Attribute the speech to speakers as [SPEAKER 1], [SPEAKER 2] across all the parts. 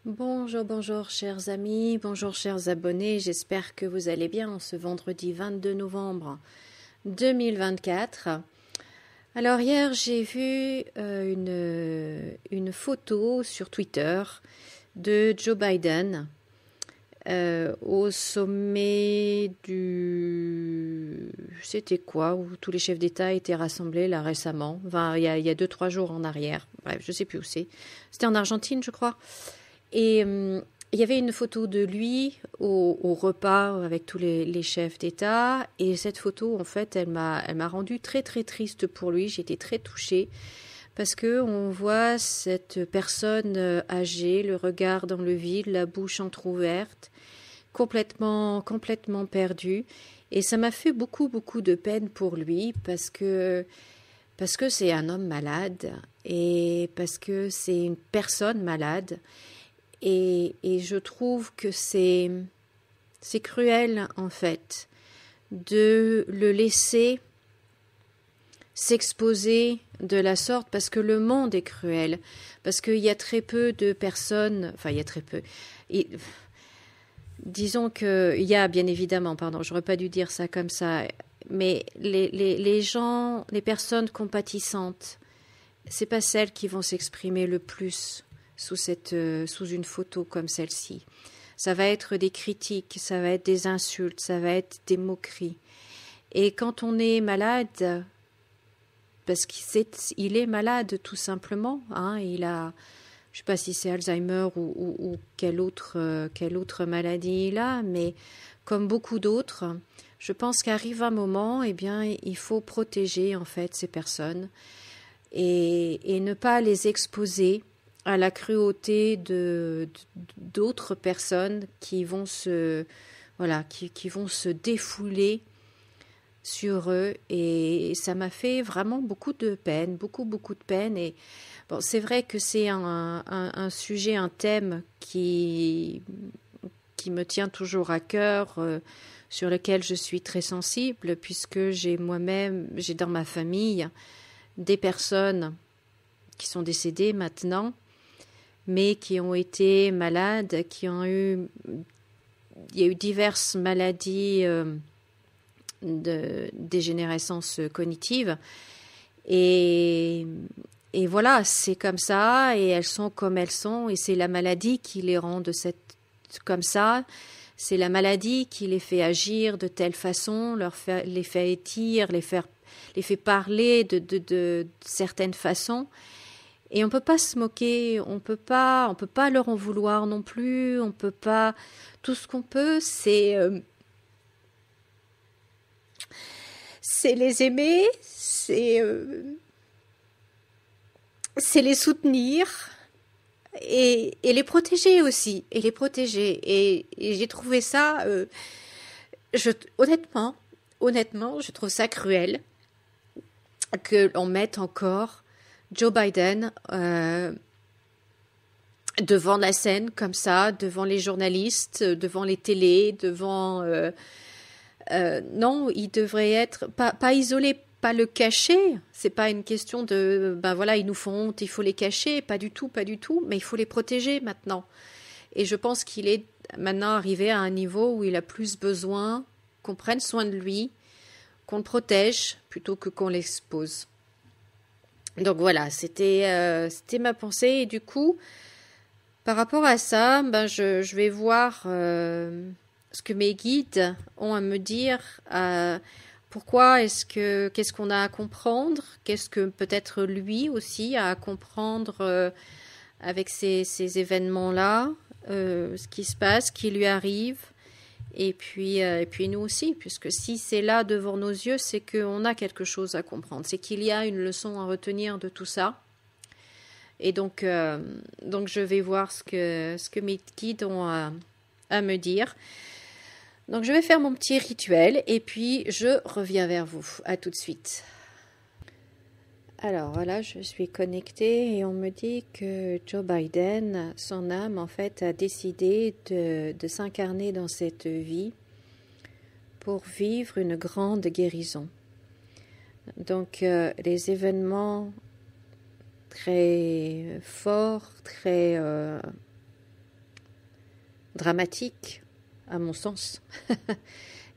[SPEAKER 1] Bonjour, bonjour chers amis, bonjour chers abonnés, j'espère que vous allez bien en ce vendredi 22 novembre 2024. Alors hier j'ai vu une photo sur Twitter de Joe Biden au sommet du... C'était quoi? Où tous les chefs d'État étaient rassemblés là récemment, enfin, il y a 2-3 jours en arrière, bref, je sais plus où c'est. C'était en Argentine je crois. Et il y avait une photo de lui au repas avec tous les chefs d'État. Et cette photo, en fait, elle m'a rendue très, très triste pour lui. J'étais très touchée parce que on voit cette personne âgée, le regard dans le vide, la bouche entrouverte, complètement perdue. Et ça m'a fait beaucoup, beaucoup de peine pour lui parce que c'est un homme malade et parce que c'est une personne malade. Et je trouve que c'est cruel, en fait, de le laisser s'exposer de la sorte, parce que le monde est cruel, parce qu'il y a très peu de personnes, enfin, il y a très peu. Et, disons qu'il y a, bien évidemment, pardon, j'aurais pas dû dire ça comme ça, mais les gens, les personnes compatissantes, c'est pas celles qui vont s'exprimer le plus sous une photo comme celle-ci. Ça va être des critiques, ça va être des insultes, ça va être des moqueries. Et quand on est malade, parce qu'il est malade tout simplement, hein, je sais pas si c'est Alzheimer ou quelle autre maladie il a, mais comme beaucoup d'autres, je pense qu'arrive un moment, eh bien, il faut protéger en fait ces personnes et ne pas les exposer à la cruauté d'autres personnes qui vont qui vont se défouler sur eux. Et ça m'a fait vraiment beaucoup de peine, beaucoup de peine. Et bon, c'est vrai que c'est un sujet, un thème qui me tient toujours à cœur, sur lequel je suis très sensible, puisque j'ai dans ma famille des personnes qui sont décédées maintenant, mais qui ont été malades, il y a eu diverses maladies de dégénérescence cognitive. Et, et voilà, c'est comme ça, et elles sont comme elles sont, et c'est la maladie qui les rend comme ça. C'est la maladie qui les fait agir de telle façon, les fait dire, les fait parler de certaines façons. Et on peut pas se moquer, on peut pas leur en vouloir non plus, on peut pas. Tout ce qu'on peut, c'est les aimer, c'est les soutenir et les protéger aussi, et les protéger. Et j'ai trouvé ça, honnêtement, je trouve ça cruel que l'on mette encore Joe Biden devant la scène comme ça, devant les journalistes, devant les télés, non, il devrait être pas isolé, pas le cacher. C'est pas une question de ben voilà, ils nous font honte, il faut les cacher, pas du tout, mais il faut les protéger maintenant. Et je pense qu'il est maintenant arrivé à un niveau où il a plus besoin qu'on prenne soin de lui, qu'on le protège plutôt que qu'on l'expose. Donc voilà, c'était ma pensée. Et du coup, par rapport à ça, ben je vais voir ce que mes guides ont à me dire. Qu'est-ce qu'on a à comprendre, qu'est-ce que peut-être lui aussi a à comprendre avec ces événements-là, ce qui se passe, ce qui lui arrive. Et puis nous aussi, puisque si c'est là devant nos yeux, c'est qu'on a quelque chose à comprendre, c'est qu'il y a une leçon à retenir de tout ça. Et donc je vais voir ce que mes guides ont à me dire. Donc je vais faire mon petit rituel et puis je reviens vers vous. À tout de suite. Alors voilà, je suis connectée et on me dit que Joe Biden, son âme en fait, a décidé de s'incarner dans cette vie pour vivre une grande guérison. Donc les événements très forts, très dramatiques, à mon sens,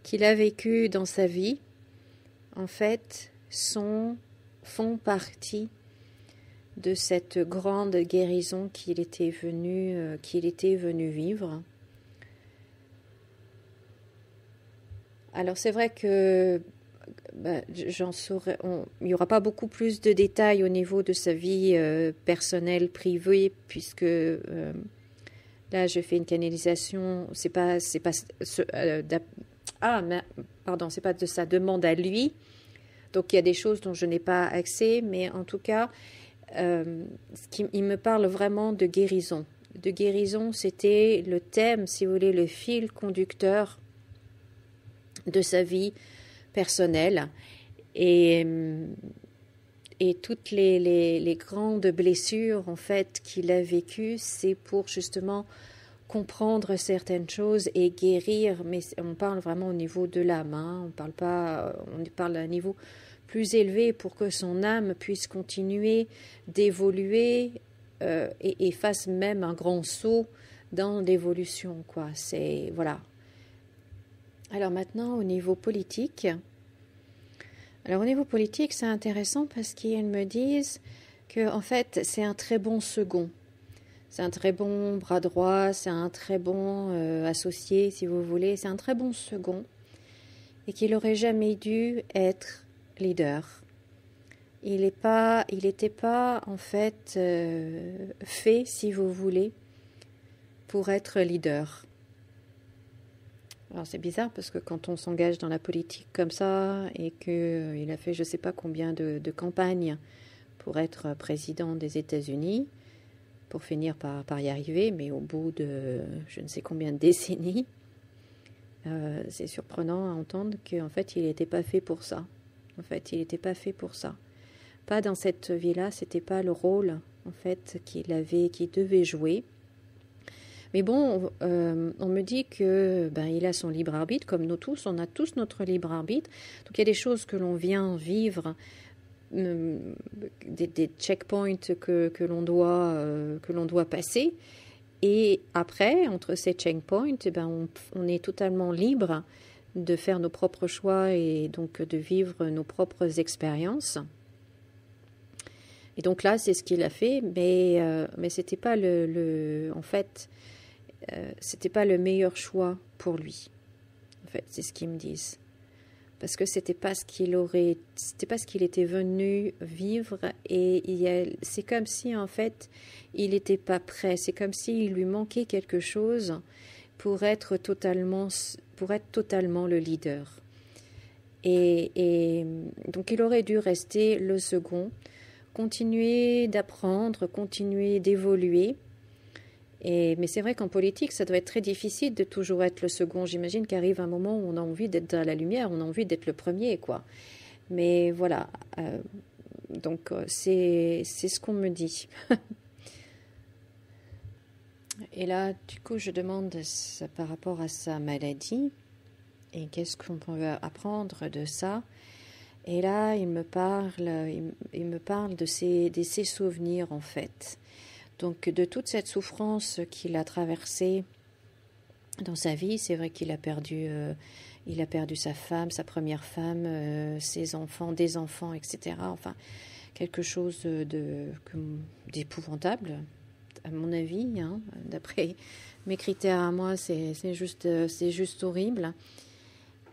[SPEAKER 1] qu'il a vécu dans sa vie, en fait, font partie de cette grande guérison qu'il était venu vivre. Alors c'est vrai que il n'y aura pas beaucoup plus de détails au niveau de sa vie personnelle, privée, puisque là je fais une canalisation, c'est pas c'est pas de sa demande à lui, donc il y a des choses dont je n'ai pas accès, mais en tout cas, il me parle vraiment de guérison. De guérison, c'était le thème, si vous voulez, le fil conducteur de sa vie personnelle. Et toutes les grandes blessures, en fait, qu'il a vécues, c'est pour justement comprendre certaines choses et guérir, mais on parle vraiment au niveau de l'âme, hein. On parle à un niveau plus élevé pour que son âme puisse continuer d'évoluer et fasse même un grand saut dans l'évolution, quoi. C'est voilà. Alors maintenant, au niveau politique, c'est intéressant parce qu'ils me disent que en fait, c'est un très bon second. C'est un très bon bras droit, c'est un très bon associé, si vous voulez. C'est un très bon second et qu'il n'aurait jamais dû être leader. Il n'était pas en fait fait, si vous voulez, pour être leader. Alors c'est bizarre parce que quand on s'engage dans la politique comme ça et qu'il a fait je ne sais pas combien de campagnes pour être président des États-Unis, pour finir par y arriver, mais au bout de je ne sais combien de décennies, c'est surprenant à entendre qu'en fait il n'était pas fait pour ça. En fait, il n'était pas fait pour ça. Pas dans cette vie-là, c'était pas le rôle en fait qu'il devait jouer. Mais bon, on me dit que il a son libre arbitre, comme nous tous, on a tous notre libre arbitre. Donc il y a des choses que l'on vient vivre, des checkpoints que l'on doit passer. Et après, entre ces checkpoints, on est totalement libre de faire nos propres choix et donc de vivre nos propres expériences. Et donc là, c'est ce qu'il a fait, mais c'était pas c'était pas le meilleur choix pour lui. En fait, c'est ce qu'ils me disent. Parce que c'était pas ce qu'il était venu vivre et c'est comme si en fait il n'était pas prêt. C'est comme s'il lui manquait quelque chose pour être totalement le leader. Et donc il aurait dû rester le second, continuer d'apprendre, continuer d'évoluer. Mais c'est vrai qu'en politique, ça doit être très difficile de toujours être le second. J'imagine qu'arrive un moment où on a envie d'être dans la lumière, on a envie d'être le premier, quoi. Mais voilà, donc c'est ce qu'on me dit. Et là, du coup, je demande par rapport à sa maladie, et qu'est-ce qu'on peut apprendre de ça. Et là, il me parle de ses souvenirs, en fait. Donc, de toute cette souffrance qu'il a traversée dans sa vie, c'est vrai qu'il a perdu sa femme, sa première femme, ses enfants, des enfants, etc. Enfin, quelque chose d'épouvantable, à mon avis, hein. D'après mes critères à moi, c'est juste horrible.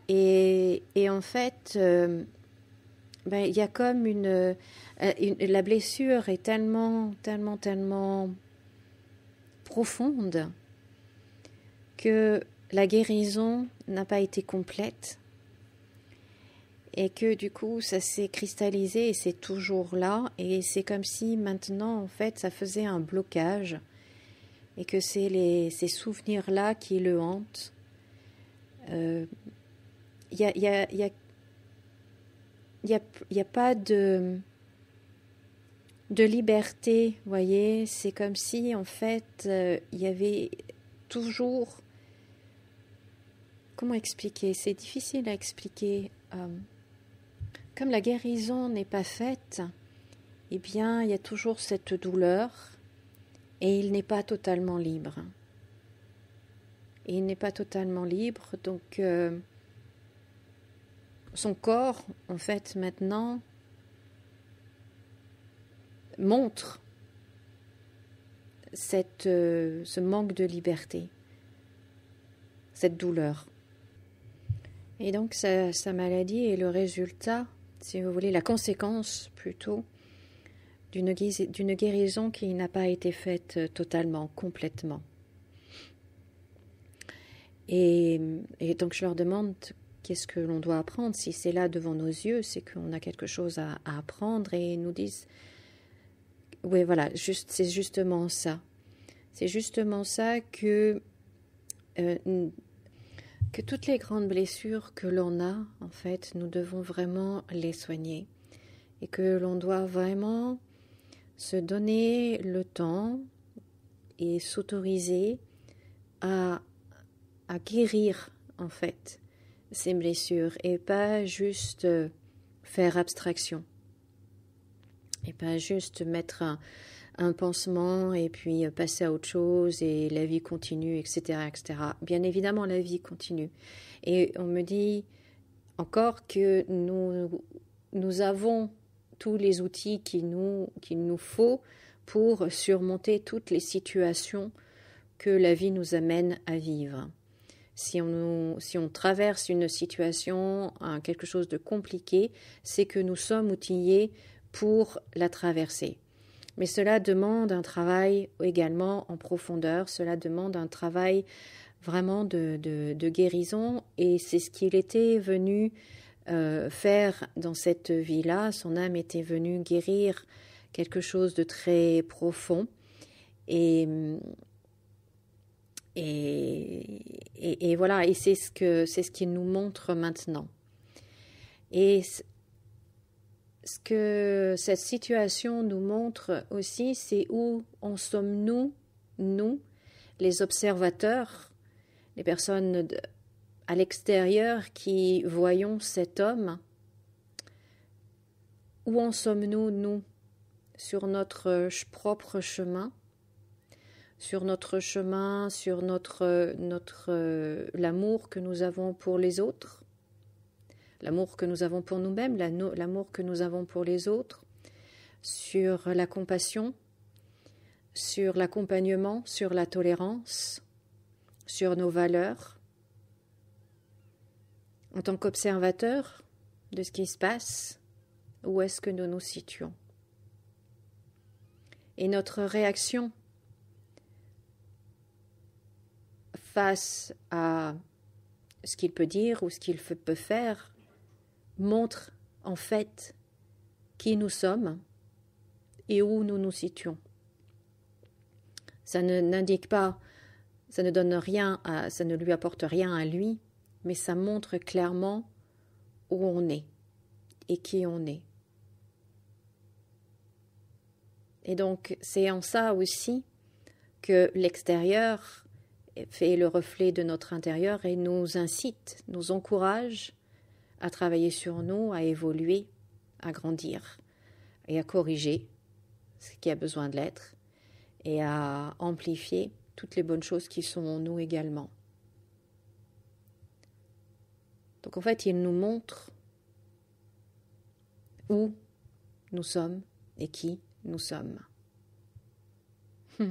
[SPEAKER 1] Et en fait, il y a comme la blessure est tellement profonde que la guérison n'a pas été complète et que du coup ça s'est cristallisé et c'est toujours là et c'est comme si maintenant en fait ça faisait un blocage et que c'est ces souvenirs-là qui le hantent. Il y a pas de liberté, vous voyez, c'est comme si en fait il y avait toujours, comment expliquer, c'est difficile à expliquer, comme la guérison n'est pas faite, eh bien il y a toujours cette douleur et il n'est pas totalement libre. et il n'est pas totalement libre. Donc, son corps, en fait, maintenant, montre ce manque de liberté, cette douleur. Et donc, sa maladie est le résultat, si vous voulez, la conséquence plutôt, d'une guérison qui n'a pas été faite totalement, complètement. Et donc, je leur demande qu'est-ce que l'on doit apprendre. Si c'est là devant nos yeux, c'est qu'on a quelque chose à apprendre. Et ils nous disent, oui, voilà, c'est justement ça. C'est justement ça que toutes les grandes blessures que l'on a, en fait, nous devons vraiment les soigner. Et que l'on doit vraiment se donner le temps et s'autoriser à guérir, en fait, ces blessures et pas juste faire abstraction et pas juste mettre un pansement et puis passer à autre chose et la vie continue, etc., etc. Bien évidemment, la vie continue. Et on me dit encore que nous avons tous les outils qu'il nous faut pour surmonter toutes les situations que la vie nous amène à vivre. Si on traverse une situation, quelque chose de compliqué, c'est que nous sommes outillés pour la traverser. Mais cela demande un travail également en profondeur, cela demande un travail vraiment de guérison, et c'est ce qu'il était venu faire dans cette vie-là. Son âme était venue guérir quelque chose de très profond, et voilà, et c'est ce qu'il nous montre maintenant. Et ce que cette situation nous montre aussi, c'est où en sommes-nous, nous, les observateurs, les personnes à l'extérieur qui voyons cet homme. Où en sommes-nous, nous, sur notre propre chemin, sur l'amour que nous avons pour les autres, l'amour que nous avons pour nous-mêmes, l'amour que nous avons pour les autres, sur la compassion, sur l'accompagnement, sur la tolérance, sur nos valeurs. En tant qu'observateur de ce qui se passe, où est-ce que nous nous situons? Et notre réaction face à ce qu'il peut dire ou ce qu'il peut faire montre en fait qui nous sommes et où nous nous situons. Ça n'indique pas, ça ne donne rien, ça ne lui apporte rien à lui, mais ça montre clairement où on est et qui on est. Et donc, c'est en ça aussi que l'extérieur fait le reflet de notre intérieur et nous incite, nous encourage à travailler sur nous, à évoluer, à grandir et à corriger ce qui a besoin de l'être et à amplifier toutes les bonnes choses qui sont en nous également. Donc en fait, il nous montre où nous sommes et qui nous sommes. Ok,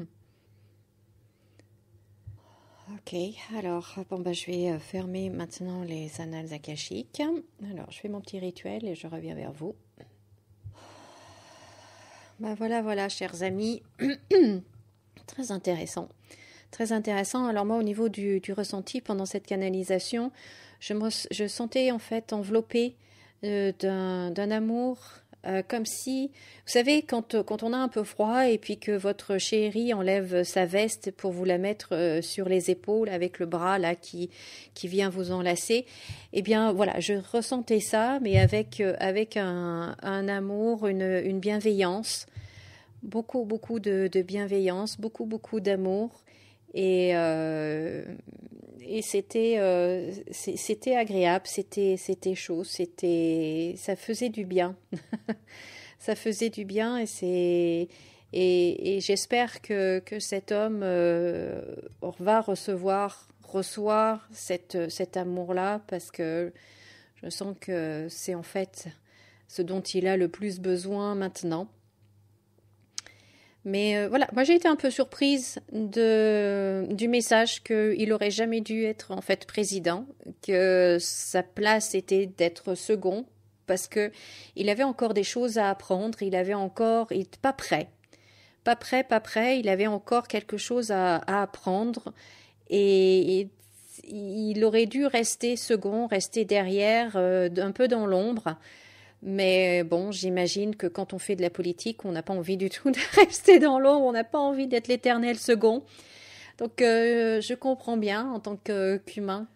[SPEAKER 1] alors je vais fermer maintenant les annales akashiques. Alors, je fais mon petit rituel et je reviens vers vous. Voilà, chers amis. Très intéressant. Très intéressant. Alors moi, au niveau du ressenti pendant cette canalisation, je sentais en fait enveloppée d'un amour, comme si, vous savez, quand on a un peu froid et puis que votre chéri enlève sa veste pour vous la mettre sur les épaules avec le bras là qui vient vous enlacer, eh bien voilà, je ressentais ça, mais avec un amour, une bienveillance, beaucoup de bienveillance, beaucoup d'amour. Et c'était agréable, c'était chaud, ça faisait du bien. Ça faisait du bien Et j'espère que cet homme reçoit cet amour-là, parce que je sens que c'est en fait ce dont il a le plus besoin maintenant. Mais voilà, moi j'ai été un peu surprise du message qu'il n'aurait jamais dû être en fait président, que sa place était d'être second, parce que il avait encore des choses à apprendre, il n'était pas prêt. Pas prêt, il avait encore quelque chose à apprendre, et il aurait dû rester second, rester derrière, un peu dans l'ombre. Mais bon, j'imagine que quand on fait de la politique, on n'a pas envie du tout de rester dans l'ombre, on n'a pas envie d'être l'éternel second. Donc je comprends bien en tant qu'humain,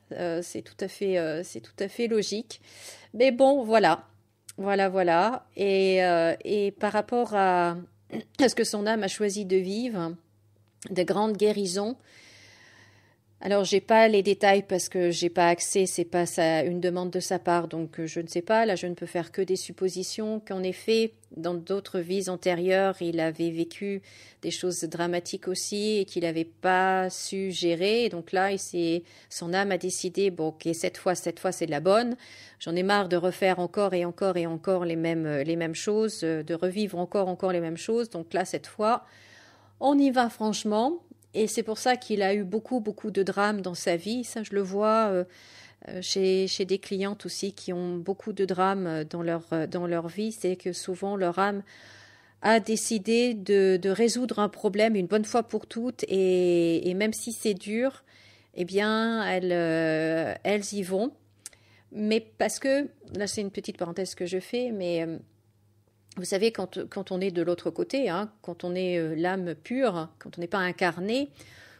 [SPEAKER 1] c'est tout à fait logique. Mais bon, voilà. Et par rapport à ce que son âme a choisi de vivre, de grandes guérisons. Alors, j'ai pas les détails parce que j'ai pas accès, c'est pas une demande de sa part, donc je ne sais pas. Là, je ne peux faire que des suppositions qu'en effet, dans d'autres vies antérieures, il avait vécu des choses dramatiques aussi et qu'il n'avait pas su gérer. Et donc là, son âme a décidé, bon, ok, cette fois, c'est de la bonne. J'en ai marre de refaire encore et encore et encore les mêmes choses, de revivre encore les mêmes choses. Donc là, cette fois, on y va franchement. Et c'est pour ça qu'il a eu beaucoup de drames dans sa vie. Ça, je le vois chez des clientes aussi qui ont beaucoup de drames dans leur vie. C'est que souvent, leur âme a décidé de résoudre un problème une bonne fois pour toutes. Et même si c'est dur, eh bien, elles y vont. Mais parce que, là, c'est une petite parenthèse que je fais, mais... vous savez, quand on est de l'autre côté, hein, quand on est l'âme pure, quand on n'est pas incarné,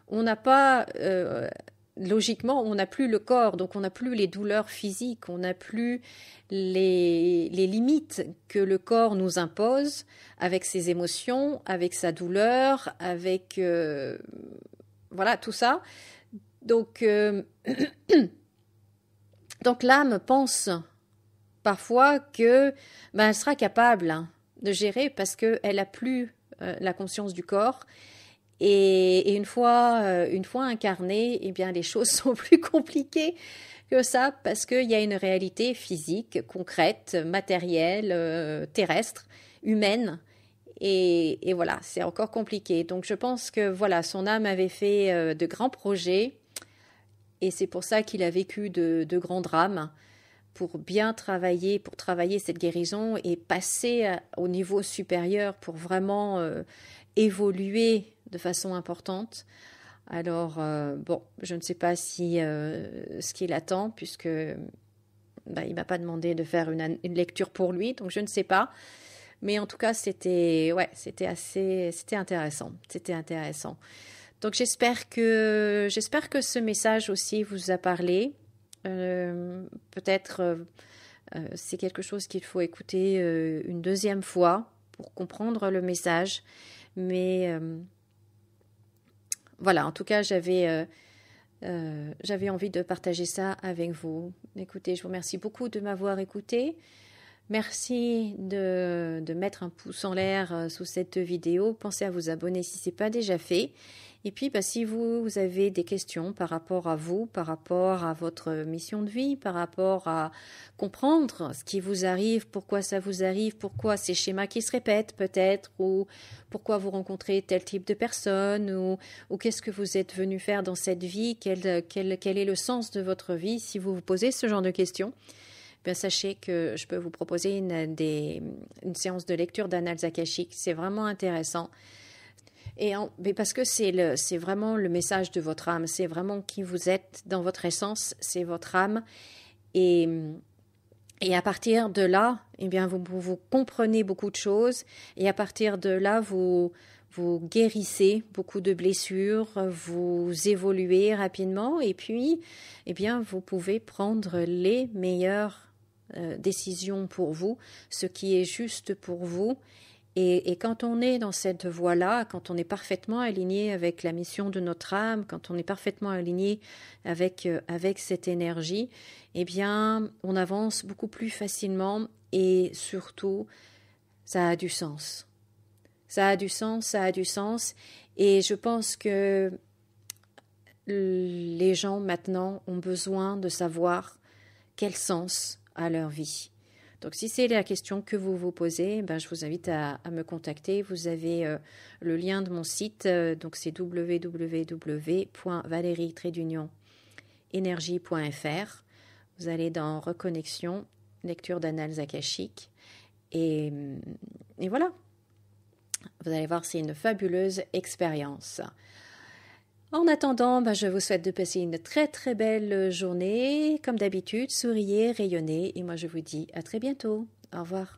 [SPEAKER 1] on n'a pas, logiquement, on n'a plus le corps, donc on n'a plus les douleurs physiques, on n'a plus les limites que le corps nous impose avec ses émotions, avec sa douleur, avec voilà tout ça. Donc, donc l'âme pense parfois que elle sera capable de gérer parce qu'elle a plus la conscience du corps. Et une fois incarnée, eh bien, les choses sont plus compliquées que ça parce qu'il y a une réalité physique, concrète, matérielle, terrestre, humaine. Et voilà, c'est encore compliqué. Donc je pense que voilà, son âme avait fait de grands projets et c'est pour ça qu'il a vécu de grands drames, pour bien travailler, cette guérison et passer au niveau supérieur pour vraiment évoluer de façon importante. Alors, bon, je ne sais pas si ce qu'il attend, puisque il ne m'a pas demandé de faire une lecture pour lui, donc je ne sais pas. Mais en tout cas, c'était intéressant. C'était intéressant. Donc, j'espère que ce message aussi vous a parlé. Peut-être c'est quelque chose qu'il faut écouter une deuxième fois pour comprendre le message. Mais voilà, en tout cas, j'avais envie de partager ça avec vous. Écoutez, je vous remercie beaucoup de m'avoir écouté. Merci de mettre un pouce en l'air sous cette vidéo. Pensez à vous abonner si ce n'est pas déjà fait. Et puis, si vous avez des questions par rapport à vous, par rapport à votre mission de vie, par rapport à comprendre ce qui vous arrive, pourquoi ça vous arrive, pourquoi ces schémas qui se répètent peut-être, ou pourquoi vous rencontrez tel type de personne, ou qu'est-ce que vous êtes venu faire dans cette vie, quel est le sens de votre vie, si vous vous posez ce genre de questions. Bien, sachez que je peux vous proposer une séance de lecture d'annales akashiques. C'est vraiment intéressant. Mais parce que c'est vraiment le message de votre âme. C'est vraiment qui vous êtes dans votre essence. C'est votre âme. Et à partir de là, eh bien, vous comprenez beaucoup de choses. Et à partir de là, vous guérissez beaucoup de blessures, vous évoluez rapidement. Et puis, eh bien, vous pouvez prendre les meilleures décision pour vous, ce qui est juste pour vous. Et quand on est dans cette voie-là, quand on est parfaitement aligné avec la mission de notre âme, quand on est parfaitement aligné avec cette énergie, eh bien, on avance beaucoup plus facilement et surtout, ça a du sens. Ça a du sens, ça a du sens. Et je pense que les gens maintenant ont besoin de savoir quel sens a leur vie. Donc si c'est la question que vous vous posez, ben, je vous invite à me contacter. Vous avez le lien de mon site, donc c'est www.valérie-énergie.fr. Vous allez dans Reconnexion, lecture d'annales akashiques, et voilà. Vous allez voir, c'est une fabuleuse expérience. En attendant, je vous souhaite de passer une très très belle journée. Comme d'habitude, souriez, rayonnez, et moi je vous dis à très bientôt. Au revoir.